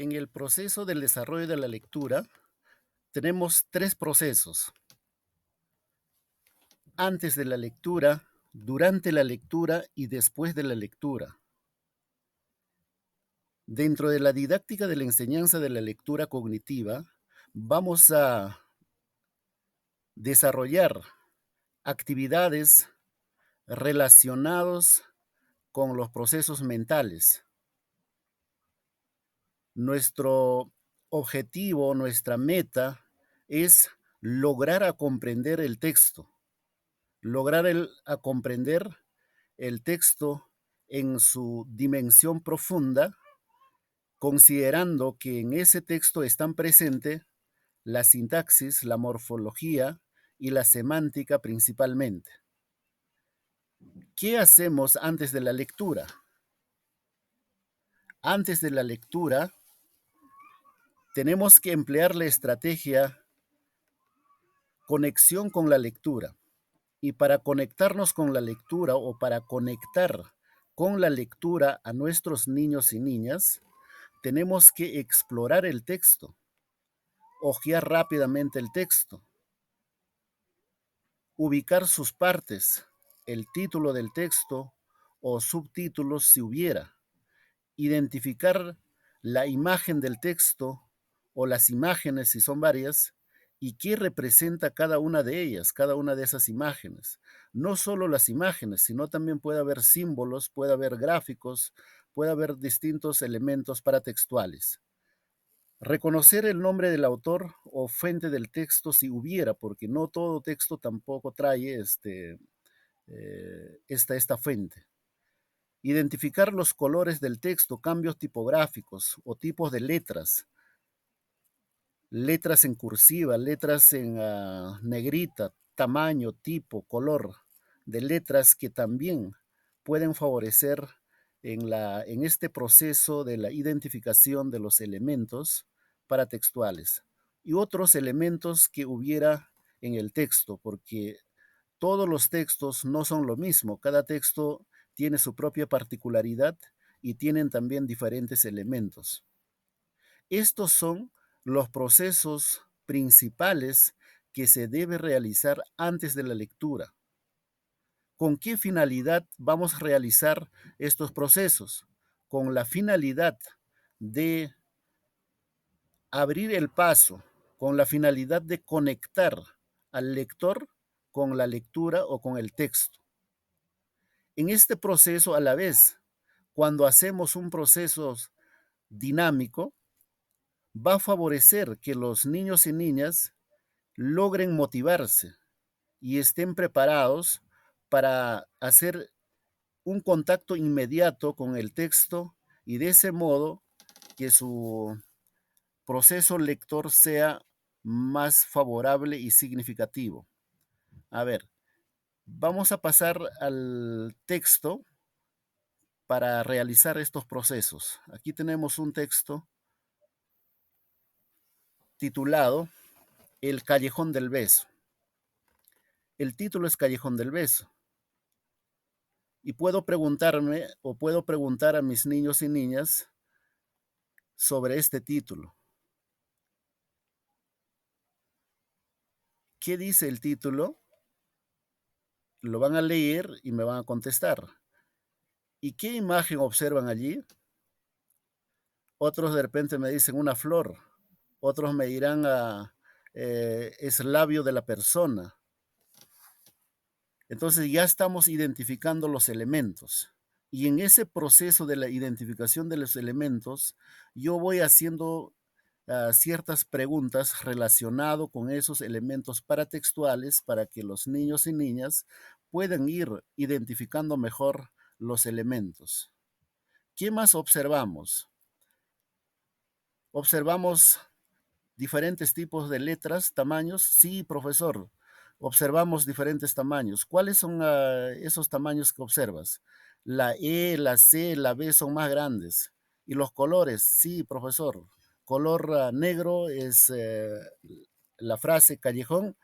En el proceso del desarrollo de la lectura tenemos tres procesos: antes de la lectura, durante la lectura y después de la lectura. Dentro de la didáctica de la enseñanza de la lectura cognitiva, vamos a desarrollar actividades relacionadas con los procesos mentales. Nuestro objetivo, nuestra meta es lograr a comprender el texto, a comprender el texto en su dimensión profunda, considerando que en ese texto están presentes la sintaxis, la morfología y la semántica principalmente. ¿Qué hacemos antes de la lectura? Antes de la lectura, tenemos que emplear la estrategia conexión con la lectura. Y para conectarnos con la lectura o para conectar con la lectura a nuestros niños y niñas, tenemos que explorar el texto, hojear rápidamente el texto, ubicar sus partes, el título del texto o subtítulos si hubiera, identificar la imagen del texto o las imágenes si son varias y qué representa cada una de ellas, cada una de esas imágenes. No solo las imágenes, sino también puede haber símbolos, puede haber gráficos, puede haber distintos elementos paratextuales. Reconocer el nombre del autor o fuente del texto si hubiera, porque no todo texto tampoco trae esta fuente. Identificar los colores del texto, cambios tipográficos o tipos de letras, letras en cursiva, letras en negrita, tamaño, tipo, color de letras que también pueden favorecer en este proceso de la identificación de los elementos paratextuales y otros elementos que hubiera en el texto, porque todos los textos no son lo mismo, cada texto tiene su propia particularidad y tienen también diferentes elementos. Estos son los procesos principales que se debe realizar antes de la lectura. ¿Con qué finalidad vamos a realizar estos procesos? Con la finalidad de abrir el paso, con la finalidad de conectar al lector con la lectura o con el texto. En este proceso, a la vez, cuando hacemos un proceso dinámico, va a favorecer que los niños y niñas logren motivarse y estén preparados para hacer un contacto inmediato con el texto y de ese modo que su proceso lector sea más favorable y significativo. A ver, vamos a pasar al texto para realizar estos procesos. Aquí tenemos un texto titulado El Callejón del Beso. El título es Callejón del Beso. Y puedo preguntarme o puedo preguntar a mis niños y niñas sobre este título. ¿Qué dice el título? Lo van a leer y me van a contestar. ¿Y qué imagen observan allí? Otros de repente me dicen una flor, otros me dirán es labio de la persona. Entonces ya estamos identificando los elementos. Y en ese proceso de la identificación de los elementos, yo voy haciendo ciertas preguntas relacionadas con esos elementos paratextuales para que los niños y niñas puedan ir identificando mejor los elementos. ¿Qué más observamos? Observamos diferentes tipos de letras, tamaños. Sí, profesor, observamos diferentes tamaños. ¿Cuáles son esos tamaños que observas? La E, la C, la B son más grandes. ¿Y los colores? Sí, profesor. Color negro es la frase callejón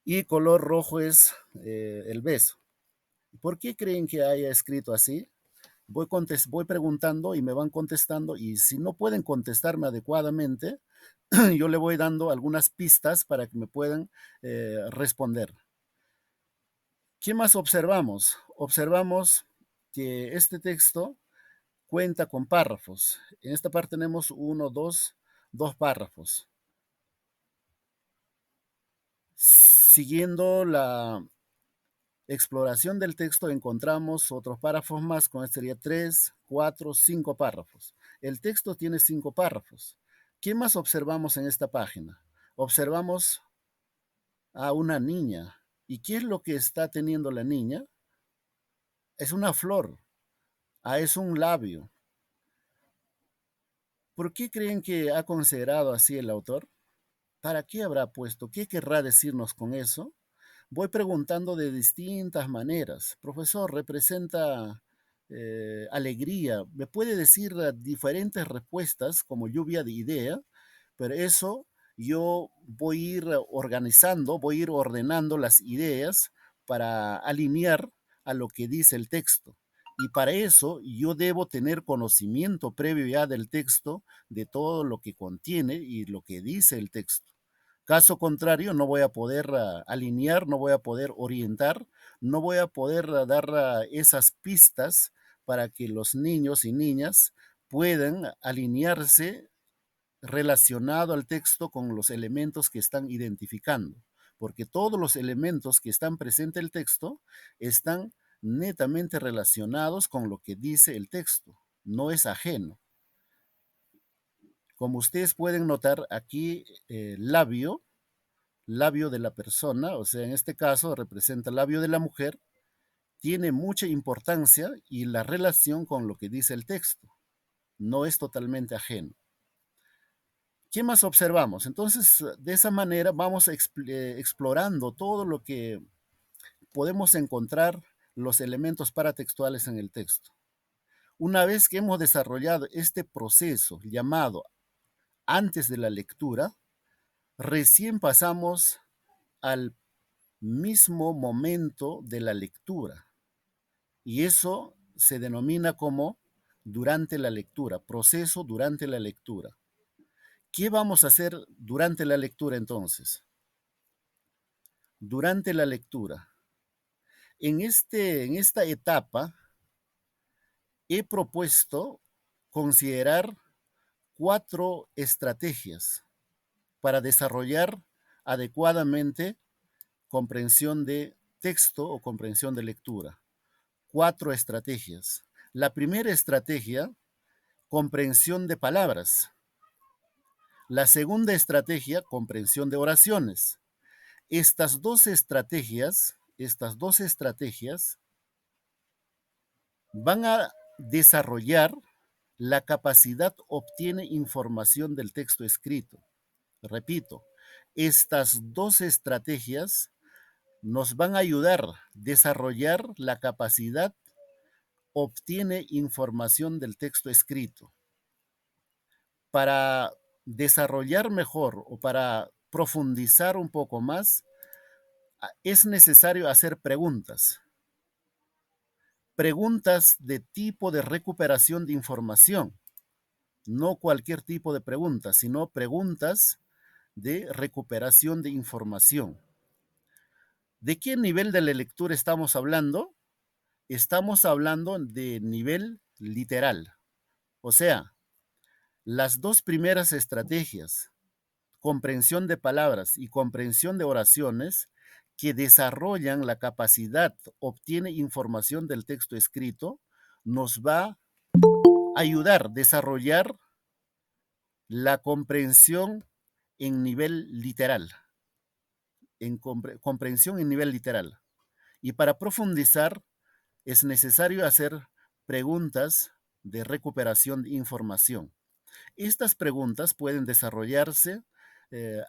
y color rojo es el beso. ¿Por qué creen que haya escrito así? Voy preguntando y me van contestando y si no pueden contestarme adecuadamente, yo le voy dando algunas pistas para que me puedan responder. ¿Qué más observamos? Observamos que este texto cuenta con párrafos. En esta parte tenemos uno, dos párrafos. Siguiendo la exploración del texto encontramos otros párrafos más, con este sería 3, 4, 5 párrafos. El texto tiene 5 párrafos. ¿Qué más observamos en esta página? Observamos a una niña. ¿Y qué es lo que está teniendo la niña? Es una flor, es un labio. ¿Por qué creen que ha considerado así el autor? ¿Para qué habrá puesto? ¿Qué querrá decirnos con eso? Voy preguntando de distintas maneras. Profesor, representa alegría. Me puede decir diferentes respuestas como lluvia de idea, pero eso yo voy a ir organizando, voy a ir ordenando las ideas para alinear a lo que dice el texto. Y para eso yo debo tener conocimiento previo ya del texto, de todo lo que contiene y lo que dice el texto. Caso contrario, no voy a poder alinear, no voy a poder orientar, no voy a poder dar esas pistas para que los niños y niñas puedan alinearse relacionado al texto con los elementos que están identificando, porque todos los elementos que están presentes en el texto están netamente relacionados con lo que dice el texto, no es ajeno. Como ustedes pueden notar aquí, labio de la persona, o sea, en este caso representa el labio de la mujer, tiene mucha importancia y la relación con lo que dice el texto no es totalmente ajeno. ¿Qué más observamos? Entonces, de esa manera vamos explorando todo lo que podemos encontrar los elementos paratextuales en el texto. Una vez que hemos desarrollado este proceso llamado antes de la lectura, recién pasamos al mismo momento de la lectura. Y eso se denomina como durante la lectura, proceso durante la lectura. ¿Qué vamos a hacer durante la lectura entonces? Durante la lectura. En esta etapa he propuesto considerar 4 estrategias para desarrollar adecuadamente comprensión de texto o comprensión de lectura. 4 estrategias. La primera estrategia, comprensión de palabras. La segunda estrategia, comprensión de oraciones. Estas dos estrategias van a desarrollar la capacidad obtiene información del texto escrito. Repito, estas dos estrategias nos van a ayudar a desarrollar la capacidad obtiene información del texto escrito. Para desarrollar mejor o para profundizar un poco más, es necesario hacer preguntas. Preguntas de tipo de recuperación de información. No cualquier tipo de preguntas, sino preguntas de recuperación de información. ¿De qué nivel de la lectura estamos hablando? Estamos hablando de nivel literal. O sea, las dos primeras estrategias, comprensión de palabras y comprensión de oraciones, que desarrollan la capacidad, obtiene información del texto escrito, nos va a ayudar a desarrollar la comprensión en nivel literal, en comprensión en nivel literal. Y para profundizar es necesario hacer preguntas de recuperación de información. Estas preguntas pueden desarrollarse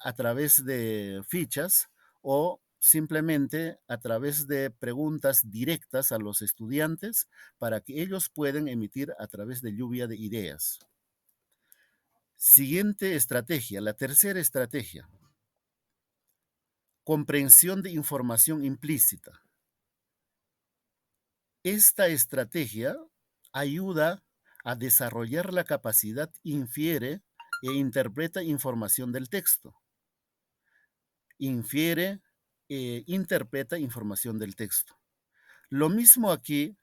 a través de fichas o simplemente a través de preguntas directas a los estudiantes para que ellos puedan emitir a través de lluvia de ideas. Siguiente estrategia, la tercera estrategia, comprensión de información implícita. Esta estrategia ayuda a desarrollar la capacidad, infiere e interpreta información del texto. Infiere e interpreta información del texto. Lo mismo aquí,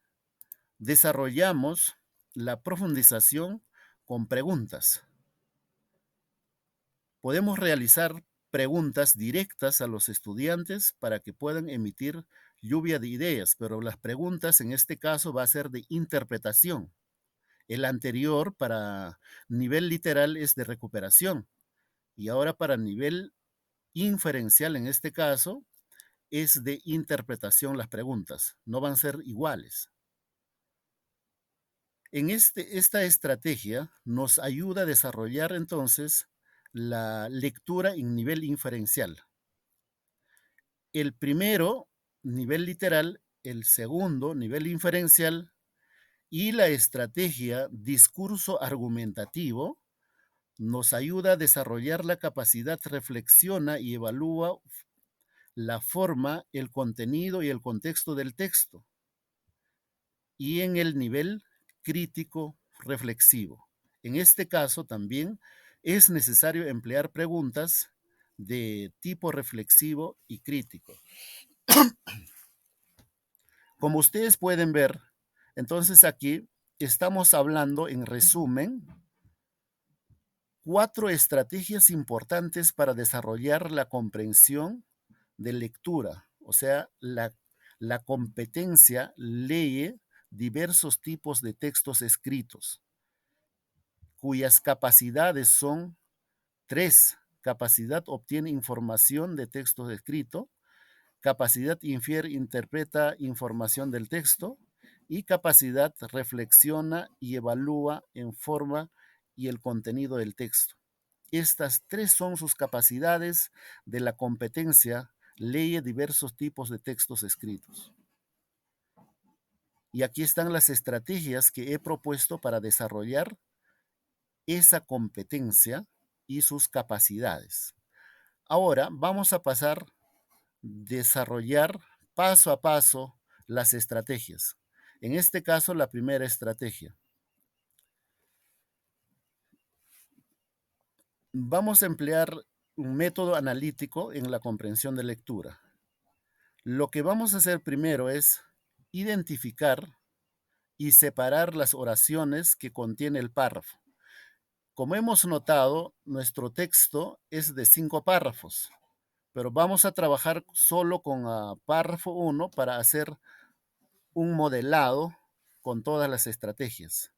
desarrollamos la profundización con preguntas. Podemos realizar preguntas directas a los estudiantes para que puedan emitir lluvia de ideas, pero las preguntas en este caso va a ser de interpretación. El anterior para nivel literal es de recuperación y ahora para nivel inferencial en este caso es de interpretación las preguntas, no van a ser iguales. Esta estrategia nos ayuda a desarrollar entonces la lectura en nivel inferencial. El primero, nivel literal, el segundo, nivel inferencial, y la estrategia discurso argumentativo nos ayuda a desarrollar la capacidad, reflexiona y evalúa la forma, el contenido y el contexto del texto. Y en el nivel crítico reflexivo. En este caso también es necesario emplear preguntas de tipo reflexivo y crítico. Como ustedes pueden ver, entonces aquí estamos hablando en resumen 4 estrategias importantes para desarrollar la comprensión de lectura, o sea, la competencia lee diversos tipos de textos escritos, cuyas capacidades son 3. Capacidad obtiene información de texto escrito, capacidad infiere, interpreta información del texto y capacidad reflexiona y evalúa en forma y el contenido del texto. Estas 3 son sus capacidades de la competencia, lee diversos tipos de textos escritos. Y aquí están las estrategias que he propuesto para desarrollar esa competencia y sus capacidades. Ahora vamos a pasar a desarrollar paso a paso las estrategias. En este caso, la primera estrategia. Vamos a emplear un método analítico en la comprensión de lectura. Lo que vamos a hacer primero es identificar y separar las oraciones que contiene el párrafo. Como hemos notado, nuestro texto es de 5 párrafos, pero vamos a trabajar solo con párrafo 1 para hacer un modelado con todas las estrategias.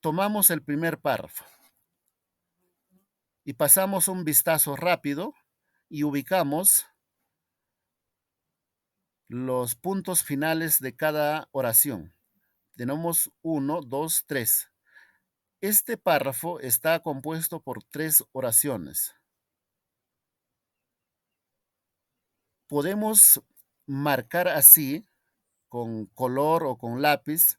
Tomamos el primer párrafo y pasamos un vistazo rápido y ubicamos los puntos finales de cada oración. Tenemos 1, 2, 3. Este párrafo está compuesto por 3 oraciones. Podemos marcar así con color o con lápiz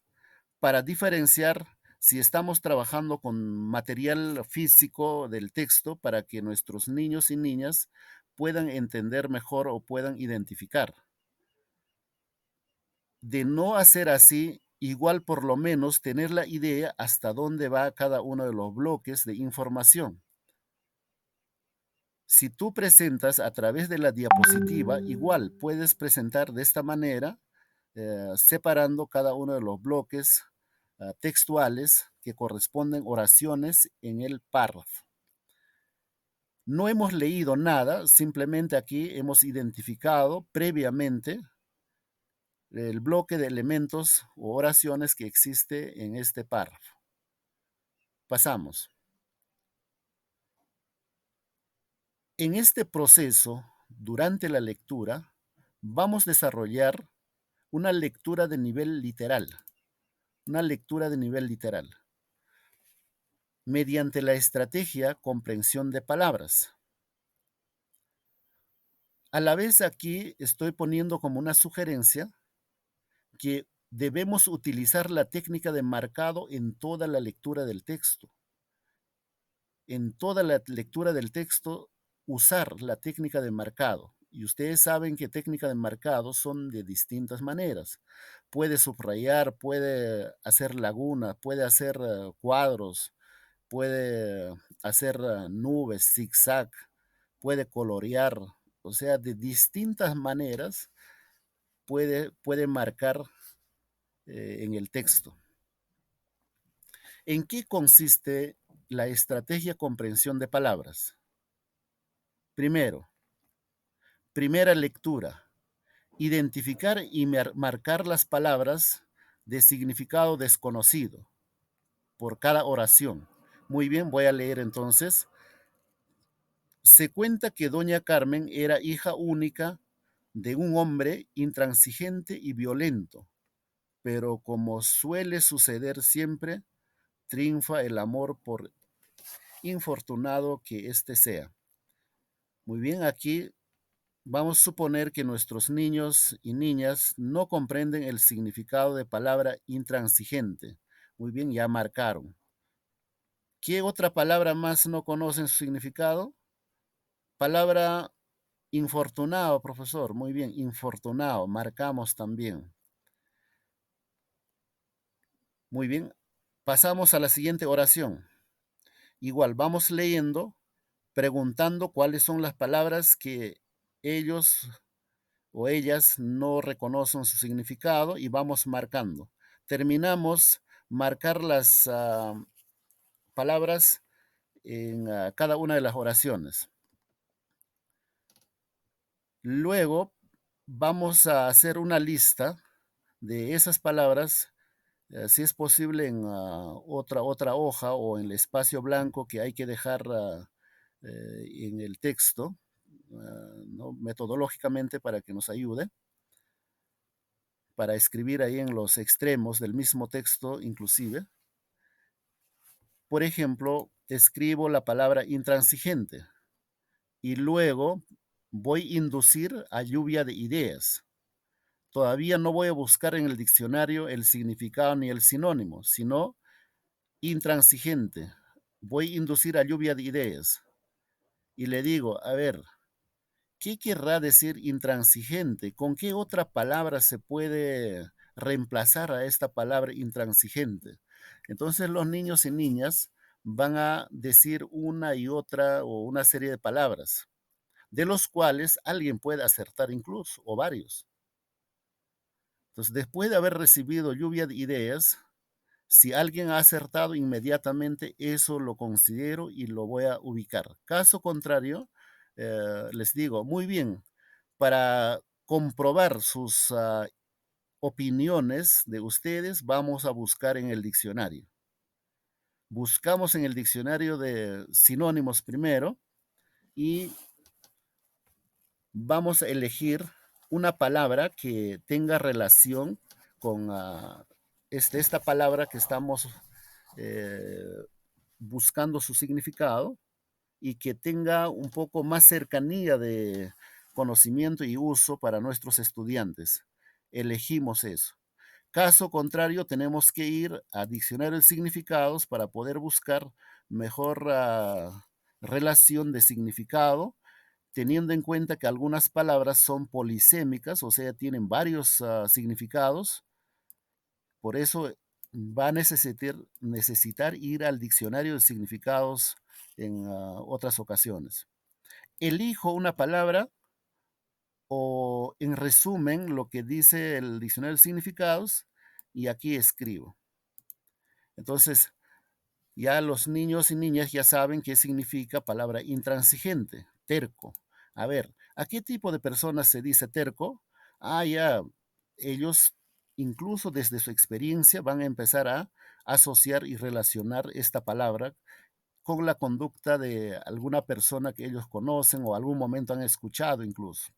para diferenciar si estamos trabajando con material físico del texto para que nuestros niños y niñas puedan entender mejor o puedan identificar. De no hacer así, igual por lo menos tener la idea hasta dónde va cada uno de los bloques de información. Si tú presentas a través de la diapositiva, igual puedes presentar de esta manera, separando cada uno de los bloques textuales que corresponden oraciones en el párrafo. No hemos leído nada, simplemente aquí hemos identificado previamente el bloque de elementos o oraciones que existe en este párrafo. Pasamos. En este proceso, durante la lectura, vamos a desarrollar una lectura de nivel literal. Una lectura de nivel literal. Mediante la estrategia comprensión de palabras. A la vez aquí estoy poniendo como una sugerencia que debemos utilizar la técnica de marcado en toda la lectura del texto. En toda la lectura del texto, usar la técnica de marcado. Y ustedes saben que técnicas de marcado son de distintas maneras. Puede subrayar, puede hacer lagunas, puede hacer cuadros, puede hacer nubes, zigzag, puede colorear, o sea, de distintas maneras puede marcar en el texto. ¿En qué consiste la estrategia comprensión de palabras? Primero, primera lectura. Identificar y marcar las palabras de significado desconocido por cada oración. Muy bien, voy a leer entonces. Se cuenta que doña Carmen era hija única de un hombre intransigente y violento, pero como suele suceder siempre, triunfa el amor por infortunado que éste sea. Muy bien, aquí vamos a suponer que nuestros niños y niñas no comprenden el significado de palabra intransigente. Muy bien, ya marcaron. ¿Qué otra palabra más no conocen su significado? Palabra infortunado, profesor. Muy bien, infortunado. Marcamos también. Muy bien. Pasamos a la siguiente oración. Igual, vamos leyendo, preguntando cuáles son las palabras que ellos o ellas no reconocen su significado y vamos marcando. Terminamos marcar las palabras en cada una de las oraciones. Luego vamos a hacer una lista de esas palabras, si es posible en otra hoja o en el espacio blanco que hay que dejar en el texto, ¿no? Metodológicamente para que nos ayude, para escribir ahí en los extremos del mismo texto inclusive. Por ejemplo, escribo la palabra intransigente y luego voy a inducir a lluvia de ideas. Todavía no voy a buscar en el diccionario el significado ni el sinónimo, sino intransigente. Voy a inducir a lluvia de ideas. Y le digo, a ver, ¿qué querrá decir intransigente? ¿Con qué otra palabra se puede reemplazar a esta palabra intransigente? Entonces los niños y niñas van a decir una y otra o una serie de palabras, de los cuales alguien puede acertar incluso, o varios. Entonces, después de haber recibido lluvia de ideas, si alguien ha acertado inmediatamente, eso lo considero y lo voy a ubicar. Caso contrario, les digo, muy bien, para comprobar sus opiniones de ustedes, vamos a buscar en el diccionario. Buscamos en el diccionario de sinónimos primero y vamos a elegir una palabra que tenga relación con esta palabra que estamos eh, buscando su significado y que tenga un poco más cercanía de conocimiento y uso para nuestros estudiantes. Elegimos eso. Caso contrario, tenemos que ir a diccionario de significados para poder buscar mejor relación de significado, teniendo en cuenta que algunas palabras son polisémicas, o sea, tienen varios significados. Por eso va a necesitar ir al diccionario de significados en otras ocasiones. Elijo una palabra o en resumen lo que dice el diccionario de significados y aquí escribo. Entonces, ya los niños y niñas ya saben qué significa palabra intransigente, terco. A ver, ¿a qué tipo de personas se dice terco? Ya, ellos incluso desde su experiencia van a empezar a asociar y relacionar esta palabra con la conducta de alguna persona que ellos conocen o algún momento han escuchado incluso.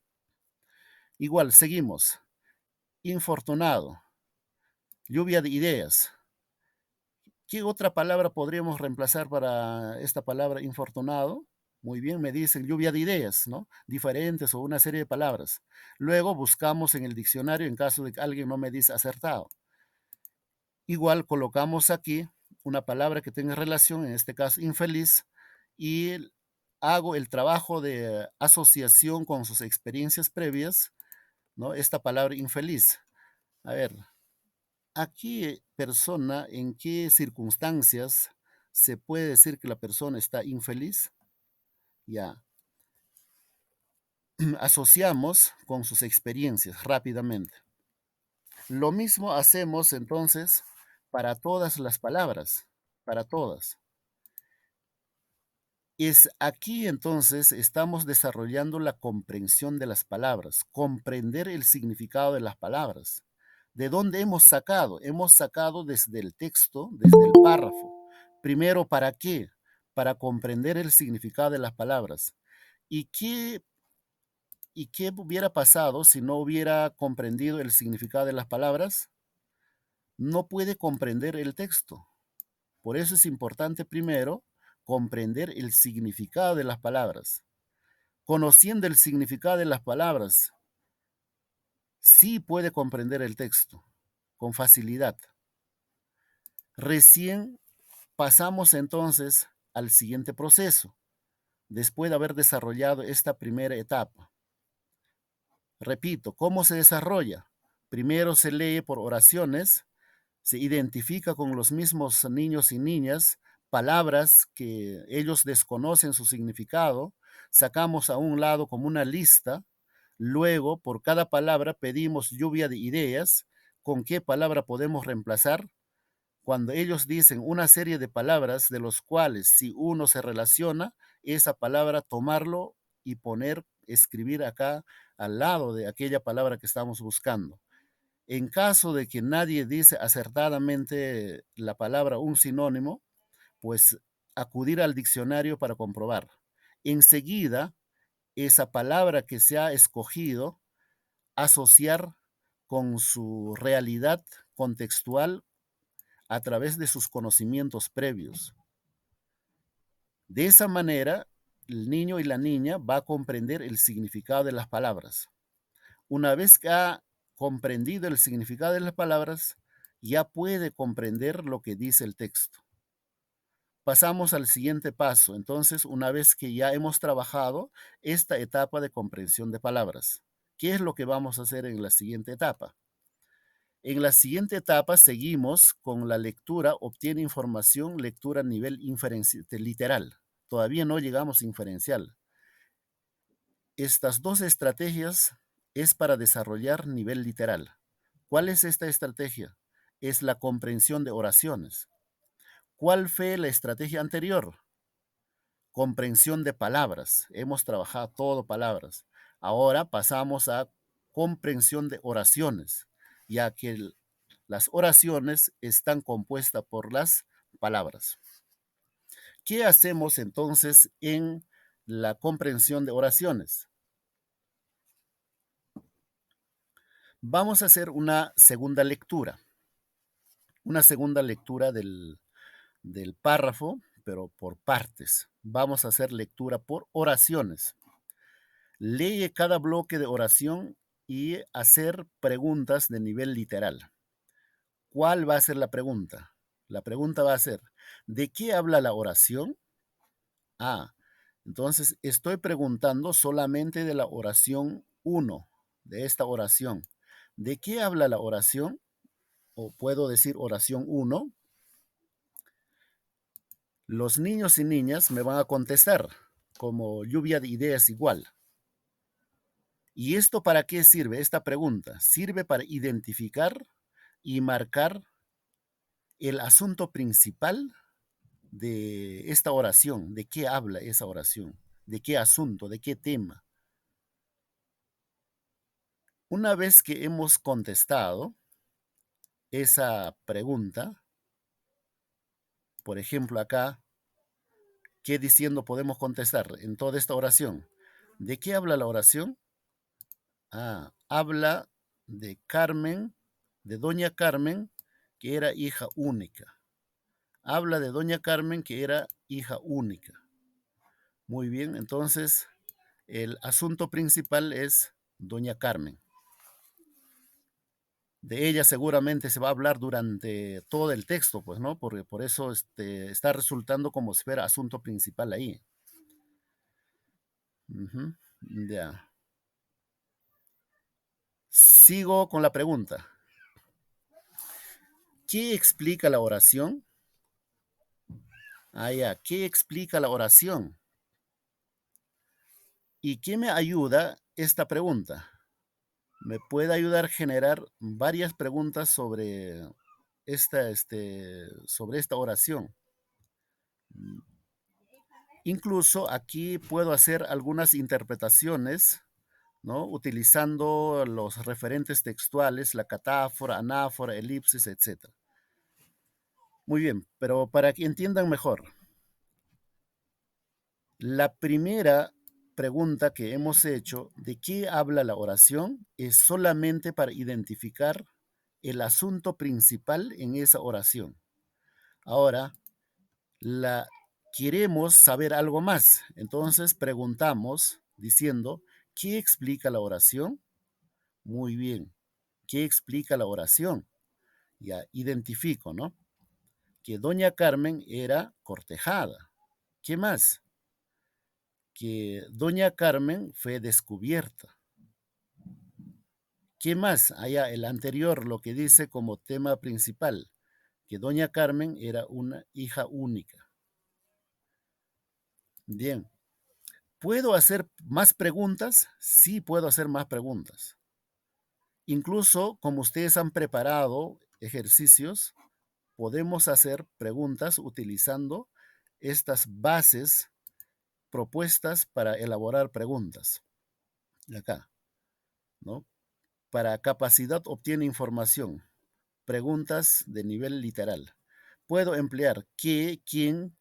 Igual, seguimos. Infortunado, lluvia de ideas. ¿Qué otra palabra podríamos reemplazar para esta palabra infortunado? Muy bien, me dicen lluvia de ideas, ¿no? Diferentes o una serie de palabras. Luego buscamos en el diccionario en caso de que alguien no me dice acertado. Igual colocamos aquí una palabra que tenga relación, en este caso infeliz, y hago el trabajo de asociación con sus experiencias previas, ¿no? Esta palabra infeliz. A ver, aquí persona, ¿en qué circunstancias se puede decir que la persona está infeliz? Ya, asociamos con sus experiencias rápidamente. Lo mismo hacemos entonces para todas las palabras, para todas. Es aquí entonces estamos desarrollando la comprensión de las palabras, comprender el significado de las palabras. ¿De dónde hemos sacado? Hemos sacado desde el texto, desde el párrafo. Primero, ¿para qué? Para comprender el significado de las palabras. ¿Y qué hubiera pasado si no hubiera comprendido el significado de las palabras? No puede comprender el texto. Por eso es importante primero comprender el significado de las palabras. Conociendo el significado de las palabras, sí puede comprender el texto con facilidad. Recién pasamos entonces al siguiente proceso, después de haber desarrollado esta primera etapa. Repito, ¿cómo se desarrolla? Primero se lee por oraciones, se identifica con los mismos niños y niñas palabras que ellos desconocen su significado, sacamos a un lado como una lista, luego por cada palabra pedimos lluvia de ideas, con qué palabra podemos reemplazar. Cuando ellos dicen una serie de palabras de los cuales si uno se relaciona, esa palabra tomarlo y poner, escribir acá al lado de aquella palabra que estamos buscando. En caso de que nadie dice acertadamente la palabra un sinónimo, pues acudir al diccionario para comprobar. Enseguida, esa palabra que se ha escogido, asociar con su realidad contextual a través de sus conocimientos previos. De esa manera, el niño y la niña va a comprender el significado de las palabras. Una vez que ha comprendido el significado de las palabras, ya puede comprender lo que dice el texto. Pasamos al siguiente paso. Entonces, una vez que ya hemos trabajado esta etapa de comprensión de palabras, ¿qué es lo que vamos a hacer en la siguiente etapa? En la siguiente etapa seguimos con la lectura, obtiene información, lectura a nivel literal. Todavía no llegamos a inferencial. Estas dos estrategias es para desarrollar nivel literal. ¿Cuál es esta estrategia? Es la comprensión de oraciones. ¿Cuál fue la estrategia anterior? Comprensión de palabras. Hemos trabajado todo palabras. Ahora pasamos a comprensión de oraciones, ya que las oraciones están compuestas por las palabras. ¿Qué hacemos entonces en la comprensión de oraciones? Vamos a hacer una segunda lectura del párrafo, pero por partes. Vamos a hacer lectura por oraciones. Lee cada bloque de oración y hacer preguntas de nivel literal. ¿Cuál va a ser la pregunta? La pregunta va a ser, ¿de qué habla la oración? Ah, entonces estoy preguntando solamente de la oración uno, de esta oración. ¿De qué habla la oración? O puedo decir oración uno. Los niños y niñas me van a contestar como lluvia de ideas igual. ¿Y esto para qué sirve? Esta pregunta sirve para identificar y marcar el asunto principal de esta oración, de qué habla esa oración, de qué asunto, de qué tema. Una vez que hemos contestado esa pregunta, por ejemplo acá, ¿qué diciendo podemos contestar en toda esta oración? ¿De qué habla la oración? Ah, habla de Carmen, de doña Carmen, que era hija única. Habla de doña Carmen, que era hija única. Muy bien, entonces el asunto principal es doña Carmen. De ella seguramente se va a hablar durante todo el texto, pues, ¿no? Porque por eso está resultando como si fuera asunto principal ahí. Ujú, ya. Sigo con la pregunta. ¿Qué explica la oración? Ah, ya. ¿Qué explica la oración? ¿Y qué me ayuda esta pregunta? Me puede ayudar a generar varias preguntas sobre esta oración. Incluso aquí puedo hacer algunas interpretaciones, ¿no? Utilizando los referentes textuales, la catáfora, anáfora, elipsis, etcétera. Muy bien, pero para que entiendan mejor, la primera pregunta que hemos hecho de qué habla la oración es solamente para identificar el asunto principal en esa oración. Ahora, la queremos saber algo más. Entonces preguntamos diciendo, ¿qué explica la oración? Muy bien. ¿Qué explica la oración? Ya identifico, ¿no? Que doña Carmen era cortejada. ¿Qué más? Que doña Carmen fue descubierta. ¿Qué más? Allá el anterior, lo que dice como tema principal, que doña Carmen era una hija única. Bien. ¿Puedo hacer más preguntas? Sí, puedo hacer más preguntas. Incluso como ustedes han preparado ejercicios, podemos hacer preguntas utilizando estas bases propuestas para elaborar preguntas. Acá, ¿no? Para capacidad obtiene información. Preguntas de nivel literal. Puedo emplear qué, quién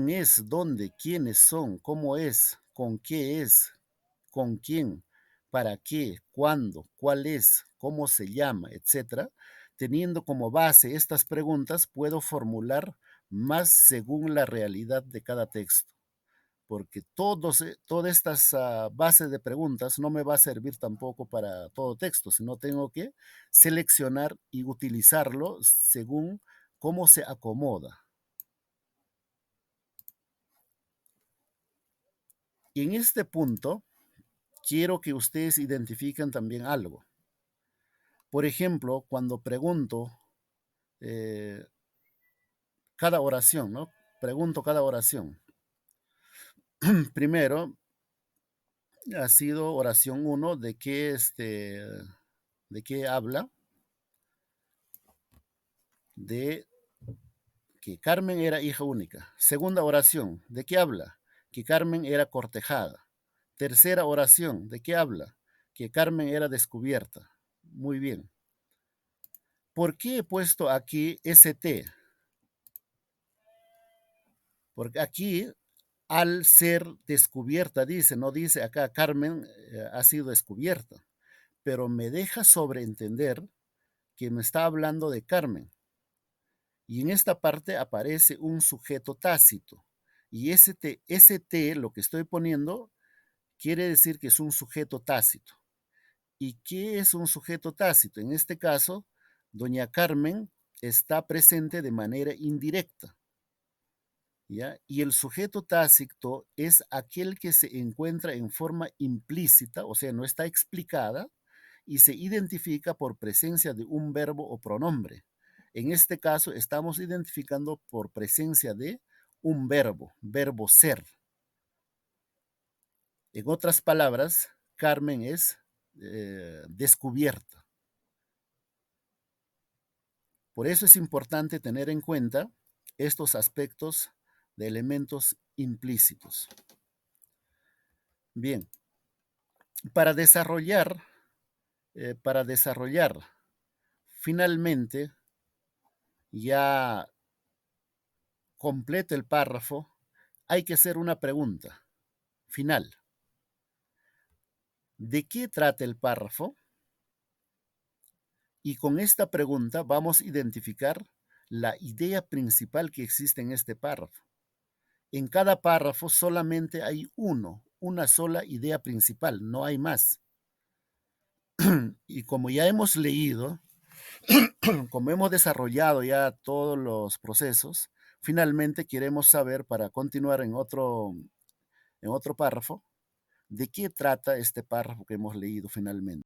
es, dónde, quiénes son, cómo es, con qué es, con quién, para qué, cuándo, cuál es, cómo se llama, etcétera. Teniendo como base estas preguntas, puedo formular más según la realidad de cada texto, porque todas estas bases de preguntas no me va a servir tampoco para todo texto, sino tengo que seleccionar y utilizarlo según cómo se acomoda. Y en este punto, quiero que ustedes identifiquen también algo. Por ejemplo, cuando pregunto eh, cada oración, ¿no? Pregunto cada oración. Primero, ha sido oración uno de qué habla, de que Carmen era hija única. Segunda oración, ¿de qué habla? Que Carmen era cortejada. Tercera oración, ¿de qué habla? Que Carmen era descubierta. Muy bien. ¿Por qué he puesto aquí ST? Porque aquí, al ser descubierta, dice, no dice acá Carmen ha sido descubierta, pero me deja sobreentender que me está hablando de Carmen. Y en esta parte aparece un sujeto tácito. Y ese T, lo que estoy poniendo, quiere decir que es un sujeto tácito. ¿Y qué es un sujeto tácito? En este caso, doña Carmen está presente de manera indirecta. ¿Ya? Y el sujeto tácito es aquel que se encuentra en forma implícita, o sea, no está explicada, y se identifica por presencia de un verbo o pronombre. En este caso, estamos identificando por presencia de un verbo, verbo ser. En otras palabras, Carmen es descubierta. Por eso es importante tener en cuenta estos aspectos de elementos implícitos. Bien, para desarrollar, para desarrollar finalmente ya completo el párrafo, hay que hacer una pregunta final. ¿De qué trata el párrafo? Y con esta pregunta vamos a identificar la idea principal que existe en este párrafo. En cada párrafo solamente hay una sola idea principal, no hay más. Y como ya hemos leído, como hemos desarrollado ya todos los procesos, finalmente queremos saber para continuar en otro párrafo, ¿De qué trata este párrafo que hemos leído finalmente?